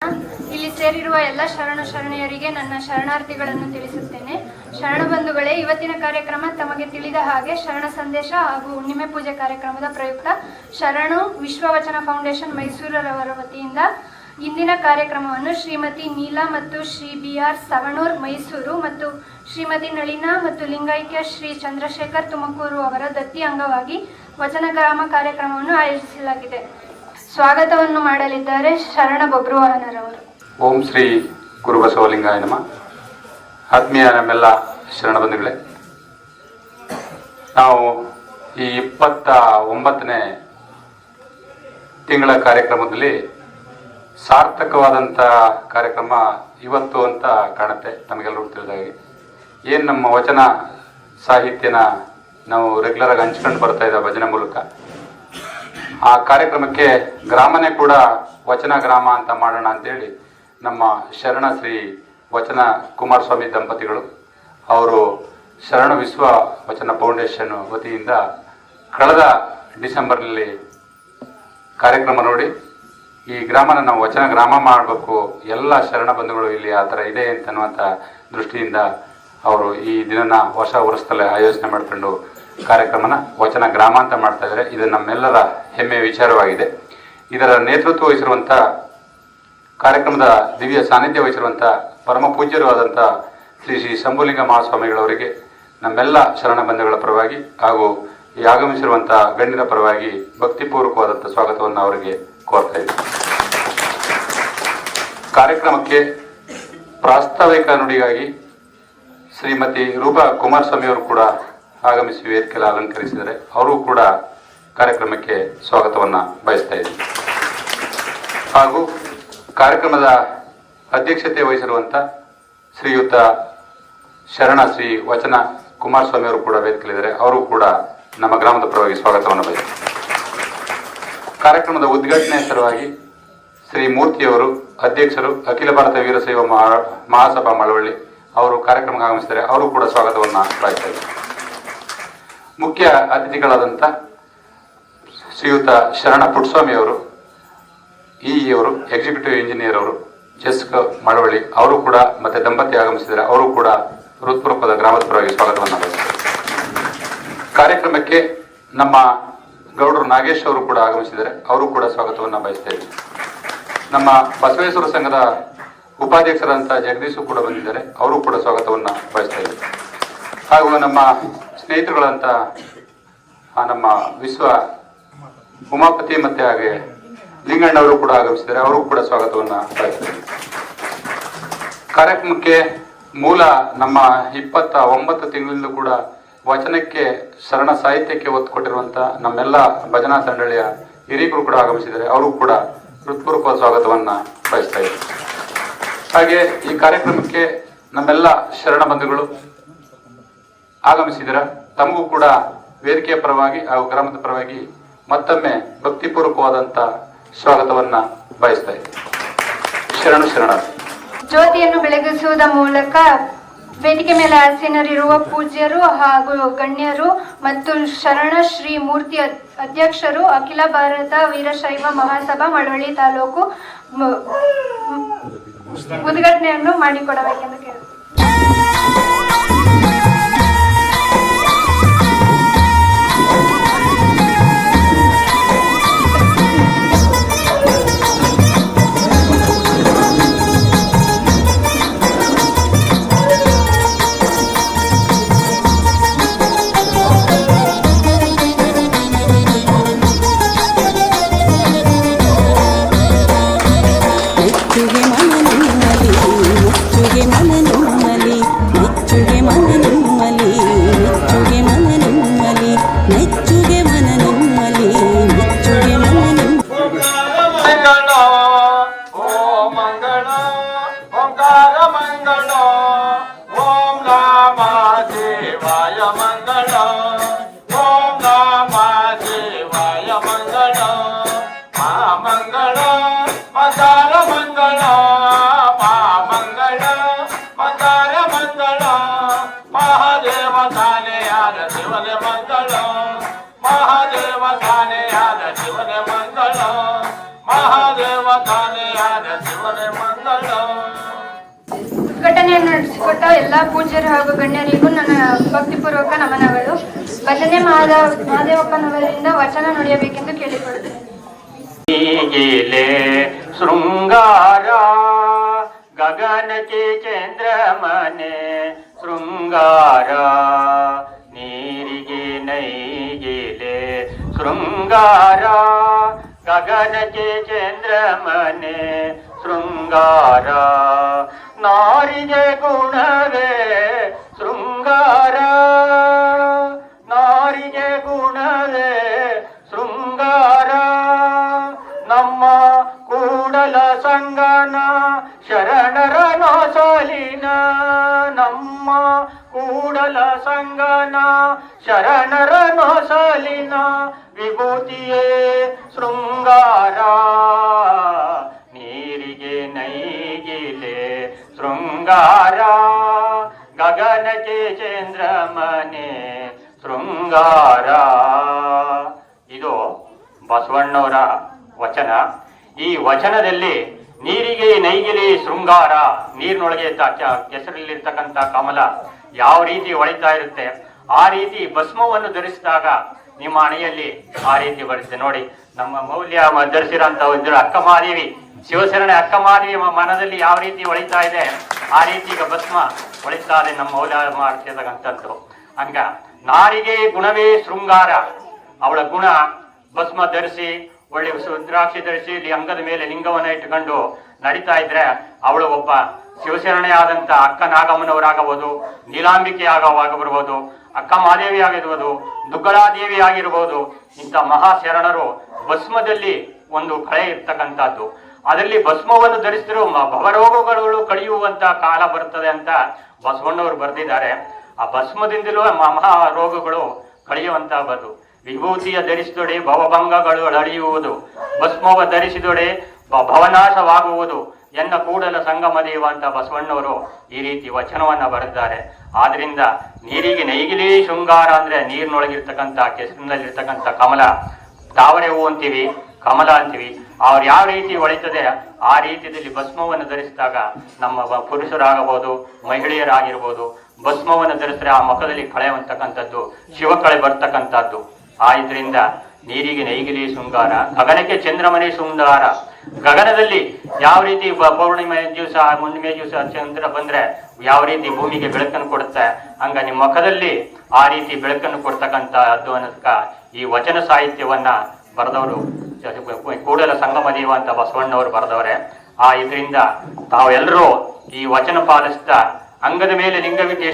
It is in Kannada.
ಇಲ್ಲಿ ಸೇರಿರುವ ಎಲ್ಲ ಶರಣ ಶರಣೆಯರಿಗೆ ನನ್ನ ಶರಣಾರ್ಥಿಗಳನ್ನು ತಿಳಿಸುತ್ತೇನೆ. ಶರಣ ಬಂಧುಗಳೇ, ಇವತ್ತಿನ ಕಾರ್ಯಕ್ರಮ ತಮಗೆ ತಿಳಿದ ಹಾಗೆ ಶರಣ ಸಂದೇಶ ಹಾಗೂ ಹುಣ್ಣಿಮೆ ಪೂಜೆ ಕಾರ್ಯಕ್ರಮದ ಪ್ರಯುಕ್ತ ಶರಣು ವಿಶ್ವವಚನ ಫೌಂಡೇಶನ್ ಮೈಸೂರರವರ ವತಿಯಿಂದ ಇಂದಿನ ಕಾರ್ಯಕ್ರಮವನ್ನು ಶ್ರೀಮತಿ ನೀಲಾ ಮತ್ತು ಶ್ರೀ BR ಸವಣೂರ್ ಮೈಸೂರು ಮತ್ತು ಶ್ರೀಮತಿ ನಳಿನಾ ಮತ್ತು ಲಿಂಗೈಕ್ಯ ಶ್ರೀ ಚಂದ್ರಶೇಖರ್ ತುಮಕೂರು ಅವರ ದತ್ತಿ ಅಂಗವಾಗಿ ವಚನಗ್ರಾಮ ಕಾರ್ಯಕ್ರಮವನ್ನು ಆಯೋಜಿಸಲಾಗಿದೆ. ಸ್ವಾಗತವನ್ನು ಮಾಡಲಿದ್ದಾರೆ ಶರಣ ಬಬ್ರುವಾಹನರವರು. ಓಂ ಶ್ರೀ ಗುರುಬಸವಲಿಂಗಾಯ ನಮಃ. ಆತ್ಮೀಯ ನಮ್ಮೆಲ್ಲ ಶರಣ ಬಂಧುಗಳೇ, ನಾವು ಈ 29ನೇ ತಿಂಗಳ ಕಾರ್ಯಕ್ರಮದಲ್ಲಿ ಸಾರ್ಥಕವಾದಂಥ ಕಾರ್ಯಕ್ರಮ ಇವತ್ತು ಅಂತ ಕಾಣುತ್ತೆ. ನಮಗೆಲ್ಲರೂ ತಿಳಿದಾಗೆ ಏನು ನಮ್ಮ ವಚನ ಸಾಹಿತ್ಯನ ನಾವು ರೆಗ್ಯುಲರಾಗಿ ಹಂಚ್ಕೊಂಡು ಬರ್ತಾ ಇದ್ದ ಭಜನೆ ಮೂಲಕ ಆ ಕಾರ್ಯಕ್ರಮಕ್ಕೆ ಗ್ರಾಮನೇ ಕೂಡ ವಚನ ಗ್ರಾಮ ಅಂತ ಮಾಡೋಣ ಅಂತೇಳಿ ನಮ್ಮ ಶರಣ ಶ್ರೀ ವಚನ ಕುಮಾರಸ್ವಾಮಿ ದಂಪತಿಗಳು ಅವರು ಶರಣ ವಿಶ್ವ ವಚನ ಫೌಂಡೇಶನ್ ವತಿಯಿಂದ ಕಳೆದ ಡಿಸೆಂಬರ್ನಲ್ಲಿ ಕಾರ್ಯಕ್ರಮ ನೋಡಿ ಈ ಗ್ರಾಮನ ನಾವು ವಚನ ಗ್ರಾಮ ಮಾಡಬೇಕು, ಎಲ್ಲ ಶರಣ ಬಂಧುಗಳು ಇಲ್ಲಿ ಆ ಥರ ಇದೆ ಅಂತನ್ನುವಂಥ ದೃಷ್ಟಿಯಿಂದ ಅವರು ಈ ದಿನನ ವರ್ಷದಲ್ಲಿ ಆಯೋಜನೆ ಮಾಡಿಕೊಂಡು ಕಾರ್ಯಕ್ರಮನ ವಚನ ಗ್ರಾಮ ಅಂತ ಮಾಡ್ತಾ ಇದ್ದಾರೆ. ಇದು ನಮ್ಮೆಲ್ಲರ ಹೆಮ್ಮೆಯ ವಿಚಾರವಾಗಿದೆ. ಇದರ ನೇತೃತ್ವ ವಹಿಸಿರುವಂಥ ಕಾರ್ಯಕ್ರಮದ ದಿವ್ಯ ಸಾನ್ನಿಧ್ಯ ವಹಿಸಿರುವಂಥ ಪರಮ ಪೂಜ್ಯರು ಆದಂಥ ಶ್ರೀ ಶ್ರೀ ಶಂಭುಲಿಂಗ ಮಹಾಸ್ವಾಮಿಗಳವರಿಗೆ ನಮ್ಮೆಲ್ಲ ಶರಣ ಬಂಧುಗಳ ಪರವಾಗಿ ಹಾಗೂ ಈ ಆಗಮಿಸಿರುವಂಥ ಗಣ್ಯರ ಪರವಾಗಿ ಭಕ್ತಿಪೂರ್ವಕವಾದಂಥ ಸ್ವಾಗತವನ್ನು ಅವರಿಗೆ ಕೋರ್ತಾ ಇದ್ದೀನಿ. ಕಾರ್ಯಕ್ರಮಕ್ಕೆ ಪ್ರಾಸ್ತಾವಿಕ ನುಡಿಗಾಗಿ ಶ್ರೀಮತಿ ರೂಪಾ ಕುಮಾರಸ್ವಾಮಿ ಅವರು ಕೂಡ ಆಗಮಿಸಿ ವೇದಿಕೆಯಲ್ಲಿ ಅಲಂಕರಿಸಿದರೆ ಅವರು ಕೂಡ ಕಾರ್ಯಕ್ರಮಕ್ಕೆ ಸ್ವಾಗತವನ್ನು ಬಯಸ್ತಾ ಇದ್ದೀನಿ. ಹಾಗೂ ಕಾರ್ಯಕ್ರಮದ ಅಧ್ಯಕ್ಷತೆ ವಹಿಸಿರುವಂಥ ಶ್ರೀಯುತ ಶರಣ ಶ್ರೀ ವಚನ ಕುಮಾರಸ್ವಾಮಿ ಅವರು ಕೂಡ ವೇದಿಕೆಯಲ್ಲಿದ್ದಾರೆ. ಅವರು ಕೂಡ ನಮ್ಮ ಗ್ರಾಮದ ಪರವಾಗಿ ಸ್ವಾಗತವನ್ನು ಬಯಸ್ತಾರೆ. ಕಾರ್ಯಕ್ರಮದ ಉದ್ಘಾಟನೆ ಸಲುವಾಗಿ ಶ್ರೀ ಮೂರ್ತಿಯವರು ಅಧ್ಯಕ್ಷರು ಅಖಿಲ ಭಾರತ ವೀರಶೈವ ಮಹಾಸಭಾ ಮಳವಳ್ಳಿ ಅವರು ಕಾರ್ಯಕ್ರಮಕ್ಕೆ ಆಗಮಿಸಿದ್ದಾರೆ. ಅವರು ಕೂಡ ಸ್ವಾಗತವನ್ನು ಬಯಸ್ತಾ ಇದ್ದಾರೆ. ಮುಖ್ಯ ಅತಿಥಿಗಳಾದಂಥ ಶ್ರೀಯುತ ಶರಣ ಪುಟ್ಟಸ್ವಾಮಿ ಅವರು ಅವರು ಎಕ್ಸಿಕ್ಯೂಟಿವ್ ಇಂಜಿನಿಯರ್ ಅವರು ಜೆಸ್ಕ್ ಮಳವಳ್ಳಿ ಅವರು ಕೂಡ ಮತ್ತೆ ದಂಪತಿ ಆಗಮಿಸಿದ್ದಾರೆ. ಅವರು ಕೂಡ ಹೃತ್ಪೂರ್ವಕದ ಗ್ರಾಮದ ಪರವಾಗಿ ಸ್ವಾಗತವನ್ನು ಬಯಸ್ತಾರೆ. ಕಾರ್ಯಕ್ರಮಕ್ಕೆ ನಮ್ಮ ಗೌಡರು ನಾಗೇಶ್ ಅವರು ಕೂಡ ಆಗಮಿಸಿದ್ದಾರೆ. ಅವರು ಕೂಡ ಸ್ವಾಗತವನ್ನು ಬಯಸ್ತಾ ಇದ್ದಾರೆ. ನಮ್ಮ ಬಸವೇಶ್ವರ ಸಂಘದ ಉಪಾಧ್ಯಕ್ಷರಾದಂಥ ಜಗದೀಶು ಕೂಡ ಬಂದಿದ್ದಾರೆ. ಅವರು ಕೂಡ ಸ್ವಾಗತವನ್ನು ಬಯಸ್ತಾ ಇದ್ದಾರೆ. ಹಾಗೂ ನಮ್ಮ ಸ್ನೇಹಿತರುಗಳಂತ ನಮ್ಮ ವಿಶ್ವ ಉಮಾಪತಿ ಮತ್ತೆ ಹಾಗೆ ಲಿಂಗಣ್ಣವರು ಕೂಡ ಆಗಮಿಸಿದ್ದಾರೆ. ಅವರು ಕೂಡ ಸ್ವಾಗತವನ್ನು ಬಯಸ್ತಾರೆ. ಕಾರ್ಯಕ್ರಮಕ್ಕೆ ಮೂಲ ನಮ್ಮ 29 ತಿಂಗಳಿಂದ ಕೂಡ ವಚನಕ್ಕೆ ಶರಣ ಸಾಹಿತ್ಯಕ್ಕೆ ಒತ್ತು ಕೊಟ್ಟಿರುವಂಥ ನಮ್ಮೆಲ್ಲ ಭಜನಾ ತಂಡಳಿಯ ಹಿರಿಯರು ಕೂಡ ಆಗಮಿಸಿದ್ದಾರೆ. ಅವರು ಕೂಡ ಹೃತ್ಪೂರ್ವಕ ಸ್ವಾಗತವನ್ನು ಬಯಸ್ತಾ ಇದ್ದಾರೆ. ಹಾಗೆ ಈ ಕಾರ್ಯಕ್ರಮಕ್ಕೆ ನಮ್ಮೆಲ್ಲ ಶರಣ ಬಂಧುಗಳು ಆಗಮಿಸಿದ್ದೀರ. ತಮಗೂ ಕೂಡ ವೇದಿಕೆಯ ಪರವಾಗಿ ಹಾಗೂ ಗ್ರಾಮದ ಪರವಾಗಿ ಮತ್ತೊಮ್ಮೆ ಭಕ್ತಿಪೂರ್ವಕವಾದಂಥ ಸ್ವಾಗತವನ್ನ ಬಯಸ್ತಾ ಇದ್ದೀನಿ. ಶರಣ ಜ್ಯೋತಿಯನ್ನು ಬೆಳಗಿಸುವುದ ಮೂಲಕ ವೇದಿಕೆ ಮೇಲೆ ಆಸೀನರಿರುವ ಪೂಜ್ಯರು ಹಾಗೂ ಗಣ್ಯರು ಮತ್ತು ಶರಣ ಶ್ರೀ ಮೂರ್ತಿ ಅಧ್ಯಕ್ಷರು ಅಖಿಲ ಭಾರತ ವೀರಶೈವ ಮಹಾಸಭಾ ಮಳವಳ್ಳಿ ತಾಲೂಕು ಉದ್ಘಾಟನೆಯನ್ನು ಮಾಡಿಕೊಡಬೇಕೆಂದು ಕೇಳಿ. महादेव ताने याद शिवने ಭಜನೆಯನ್ನು ನಡೆಸಿಕೊಟ್ಟ ಎಲ್ಲ ಪೂಜ್ಯರು ಹಾಗೂ ಗಣ್ಯರಿಗೂ ನನ್ನ ಭಕ್ತಿಪೂರ್ವಕ ನಮನಗಳು. ಭಜನೆ ಮಹಾದೇವಪ್ಪನವರಿಂದ ವಚನ ನುಡಿಯಬೇಕೆಂದು ಕೇಳಿಕೊಳ್ಳುತ್ತೇನೆ. ಶೃಂಗಾರ ಗಗನಕ್ಕೆ ಚಂದ್ರಮನೆ ಶೃಂಗಾರ ನೀರಿಗೆ ನೈಗಿಲೆ ಶೃಂಗಾರ ಗಗನಕ್ಕೆ ಚಂದ್ರಮನೆ ಶೃಂಗಾರ ನಾರಿಗೆ ಗುಣವೇ ಶೃಂಗಾರ ನಾರಿಗೆ ಗುಣವೇ ಶೃಂಗಾರ ನಮ್ಮ ಕೂಡಲ ಸಂಗನ ಶರಣರ ನೋಸಲಿನ ನಮ್ಮ ಕೂಡಲ ಸಂಗನ ಶರಣರ ನೋಸಲಿನ ವಿಭೂತಿಯೇ ಶೃಂಗಾರ ನೀರಿಗೆ ನೈಗಿಲೆ ಶೃಂಗಾರ ಗಗನಕ್ಕೆ ಚಂದ್ರಮನೆ ಶೃಂಗಾರ. ಇದು ಬಸವಣ್ಣವರ ವಚನ. ಈ ವಚನದಲ್ಲಿ ನೀರಿಗೆ ನೈಗಿಲಿ ಶೃಂಗಾರ, ನೀರಿನೊಳಗೆ ಕೆಸರಲ್ಲಿರ್ತಕ್ಕಂಥ ಕಮಲ ಯಾವ ರೀತಿ ಹೊಳಿತಾ ಇರುತ್ತೆ ಆ ರೀತಿ ಭಸ್ಮವನ್ನು ಧರಿಸಿದಾಗ ನಿಮ್ಮ ಹಣೆಯಲ್ಲಿ ಆ ರೀತಿ ಬರುತ್ತೆ. ನೋಡಿ, ನಮ್ಮ ಮೌಲ್ಯ ಧರಿಸಿರೋಂಥ ಇದ್ರು ಅಕ್ಕ ಮಹಾದೇವಿ, ಶಿವಶರಣೆ ಅಕ್ಕ ಮಹಾದೇವಿ ಮನದಲ್ಲಿ ಯಾವ ರೀತಿ ಹೊಳಿತಾ ಇದೆ ಆ ರೀತಿ ಈಗ ಭಸ್ಮ ಹೊಳಿತಾ ಇದೆ ನಮ್ಮ ಮೌಲ್ಯ ಮಾಡ್ತಿರ್ತಕ್ಕಂಥದ್ದು. ಹಂಗ ನಾರಿಗೆ ಗುಣವೇ ಶೃಂಗಾರ, ಅವಳ ಗುಣ ಭಸ್ಮ ಧರಿಸಿ ಒಳ್ಳೆ ರುದ್ರಾಕ್ಷಿ ಧರಿಸಿ ಇಲ್ಲಿ ಅಂಗದ ಮೇಲೆ ಲಿಂಗವನ್ನ ಇಟ್ಟುಕೊಂಡು ನಡೀತಾ ಇದ್ರೆ ಅವಳು ಒಬ್ಬ ಶಿವಶರಣೆ ಆದಂತ ಅಕ್ಕ ನಾಗಮ್ಮನವರಾಗಬಹುದು, ನೀಲಾಂಬಿಕೆ ಆಗಬಹುದು, ಅಕ್ಕ ಮಹಾದೇವಿ ಆಗಿರ್ಬೋದು, ದುಗ್ಗಳಾದೇವಿ ಆಗಿರ್ಬೋದು. ಇಂಥ ಮಹಾಶರಣರು ಭಸ್ಮದಲ್ಲಿ ಒಂದು ಕಳೆ ಇರ್ತಕ್ಕಂಥದ್ದು. ಅದರಲ್ಲಿ ಭಸ್ಮವನ್ನು ಧರಿಸಿದ್ರು ಭವರೋಗಗಳು ಕಳೆಯುವಂತ ಕಾಲ ಬರ್ತದೆ ಅಂತ ಬಸವಣ್ಣವರು ಬರೆದಿದ್ದಾರೆ. ಆ ಭಸ್ಮದಿಂದಲೂ ಮಹಾ ರೋಗಗಳು ಕಳೆಯುವಂತಹದ್ದು. ವಿಭೂತಿಯ ಧರಿಸಿದೊಡೆ ಭವಭಂಗಗಳು ಅಳಿಯುವುದು, ಭಸ್ಮವ ಧರಿಸಿದೊಡೆ ಭವನಾಶವಾಗುವುದು ಎನ್ನ ಕೂಡಲ ಸಂಗಮ ದೇವ ಅಂತ ಬಸವಣ್ಣವರು ಈ ರೀತಿ ವಚನವನ್ನ ಬರೆದಿದ್ದಾರೆ. ಆದ್ರಿಂದ ನೀರಿಗೆ ನೈಗಿಲಿ ಶೃಂಗಾರ ಅಂದ್ರೆ ನೀರಿನೊಳಗಿರ್ತಕ್ಕಂಥ ಕೆಸರಿನಲ್ಲಿರ್ತಕ್ಕಂಥ ಕಮಲ, ತಾವರೆ ಹೂ ಅಂತೀವಿ, ಕಮಲ ಅಂತೀವಿ. ಅವ್ರು ಯಾವ ರೀತಿ ಹೊಳಿತದೆ ಆ ರೀತಿಯಲ್ಲಿ ಭಸ್ಮವನ್ನು ಧರಿಸಿದಾಗ ನಮ್ಮ ಪುರುಷರಾಗಬಹುದು, ಮಹಿಳೆಯರಾಗಿರ್ಬೋದು, ಭಸ್ಮವನ್ನು ಧರಿಸಿದ್ರೆ ಆ ಮುಖದಲ್ಲಿ ಕಳೆಯುವಂತಕ್ಕಂಥದ್ದು, ಶಿವಕಳೆ ಬರ್ತಕ್ಕಂಥದ್ದು. ಇದರಿಂದ ನೀರಿಗೆ ನೈಗಿಲಿ ಶೃಂಗಾರ, ಗಗನಕ್ಕೆ ಚಂದ್ರಮನೆ ಶೃಂಗಾರ. ಗಗನದಲ್ಲಿ ಯಾವ ರೀತಿ ಪೌರ್ಣಿಮೆ ದಿವಸ, ಹುಣ್ಣಿಮೆ ದಿವಸ ಚಂದ್ರ ಬಂದ್ರೆ ಯಾವ ರೀತಿ ಭೂಮಿಗೆ ಬೆಳಕನ್ನು ಕೊಡುತ್ತೆ, ಹಂಗ ನಿಮ್ಮ ಮುಖದಲ್ಲಿ ಆ ರೀತಿ ಬೆಳಕನ್ನು ಕೊಡ್ತಕ್ಕಂಥದ್ದು ಅನ್ನೋದಕ್ಕ ಈ ವಚನ ಸಾಹಿತ್ಯವನ್ನ ಬರೆದವರು ಕೂಡಲ ಸಂಗಮ ದೇವ ಅಂತ ಬಸವಣ್ಣವರು ಬರೆದವ್ರೆ. ಇದರಿಂದ ತಾವೆಲ್ಲರೂ ಈ ವಚನ ಪಾಲಿಸ್ತಾ ಅಂಗದ ಮೇಲೆ ಲಿಂಗವಿಟ್ಟು